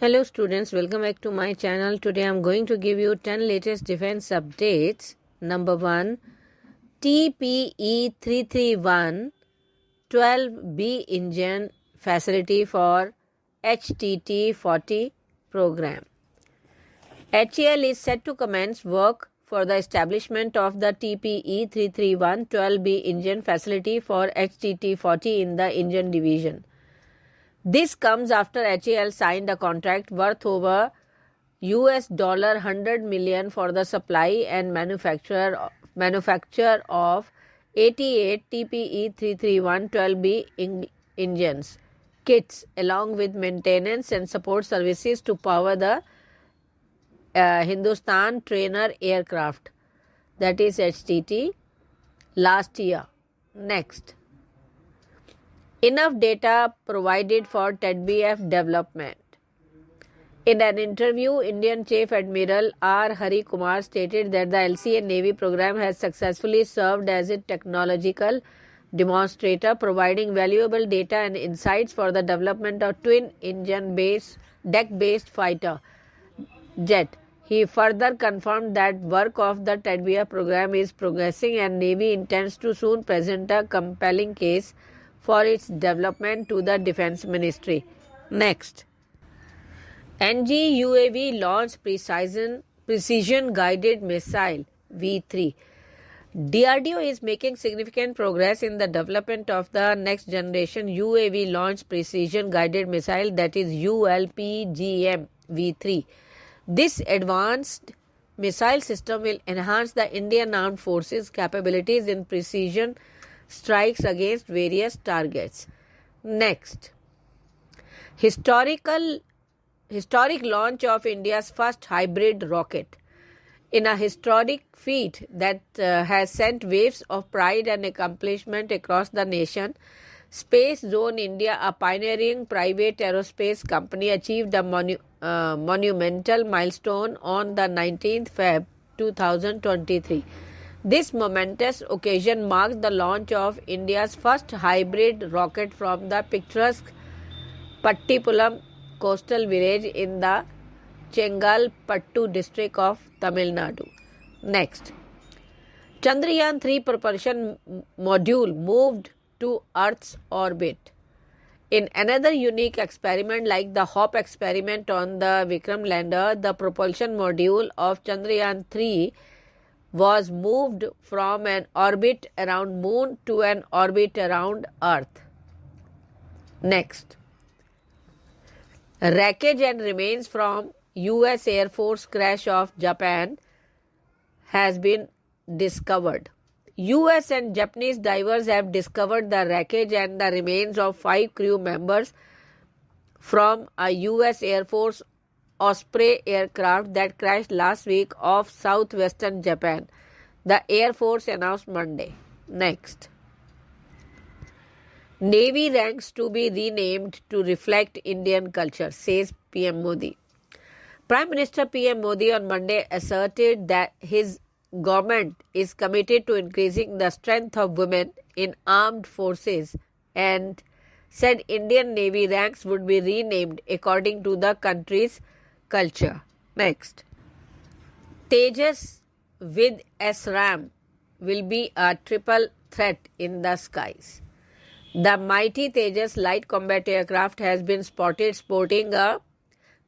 Hello students, welcome back to my channel. Today I am going to give you 10 latest defense updates. Number 1, TPE 331 12B engine facility for HTT-40 program. HAL is set to commence work for the establishment of the TPE 331 12B engine facility for HTT-40 in the engine division. This comes after HAL signed a contract worth over $100 million for the supply and manufacture of 88 TPE 331 12B engines kits along with maintenance and support services to power the Hindustan trainer aircraft, that is HTT, last year. Next, enough data provided for TEDBF development. In an interview, Indian Chief Admiral R. Hari Kumar stated that the LCA Navy program has successfully served as a technological demonstrator, providing valuable data and insights for the development of twin-engine deck-based fighter jet. He further confirmed that work of the TEDBF program is progressing and Navy intends to soon present a compelling case for its development to the Defense Ministry. Next, NG UAV launched precision guided missile V3. DRDO is making significant progress in the development of the next generation UAV launched precision guided missile, that is ULPGM V3. This advanced missile system will enhance the Indian Armed Forces capabilities in precision strikes against various targets. Next, historic launch of India's first hybrid rocket. In a historic feat that has sent waves of pride and accomplishment across the nation, Space Zone India, a pioneering private aerospace company, achieved a monumental milestone on the 19th Feb 2023. This momentous occasion marks the launch of India's first hybrid rocket from the picturesque Pattipulam coastal village in the Chengalpattu district of Tamil Nadu. Next, Chandrayaan 3 propulsion module moved to Earth's orbit. In another unique experiment like the HOP experiment on the Vikrant lander, the propulsion module of Chandrayaan 3 was moved from an orbit around Moon to an orbit around Earth. Next, wreckage and remains from US Air Force crash of Japan has been discovered. US and Japanese divers have discovered the wreckage and the remains of 5 crew members from a US Air Force Osprey aircraft that crashed last week off southwestern Japan, the Air Force announced Monday. Next, Navy ranks to be renamed to reflect Indian culture, says PM Modi. Prime Minister PM Modi on Monday asserted that his government is committed to increasing the strength of women in armed forces and said Indian Navy ranks would be renamed according to the country's culture. Next, Tejas with ASRAAM will be a triple threat in the skies. The mighty Tejas light combat aircraft has been spotted sporting a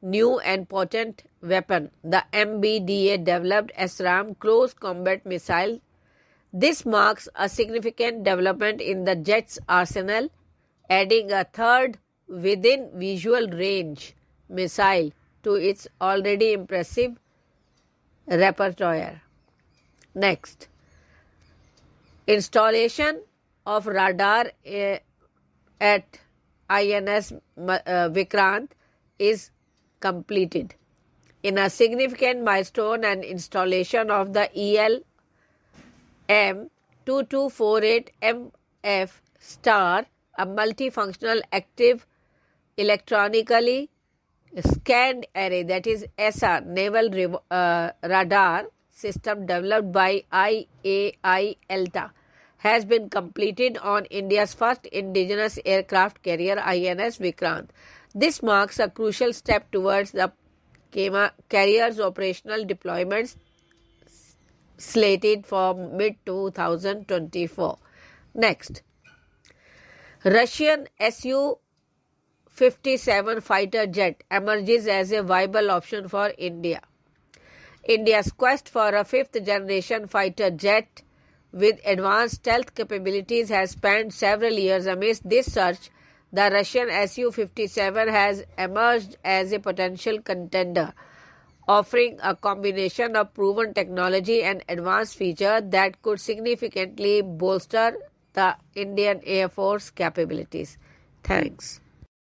new and potent weapon, the MBDA developed ASRAAM close combat missile. This marks a significant development in the jet's arsenal, adding a third within visual range missile to its already impressive repertoire. Next, installation of radar at INS Vikrant is completed. In a significant milestone, and installation of the ELM 2248MF Star, a multifunctional active electronically scanned array, that is SR naval radar system developed by IAI ELTA, has been completed on India's first indigenous aircraft carrier INS Vikrant. This marks a crucial step towards the carrier's operational deployments slated for mid-2024. Next, Russian Su-57 fighter jet emerges as a viable option for India. India's quest for a fifth-generation fighter jet with advanced stealth capabilities has spanned several years. Amidst this search, the Russian Su-57 has emerged as a potential contender, offering a combination of proven technology and advanced features that could significantly bolster the Indian Air Force capabilities. Thanks.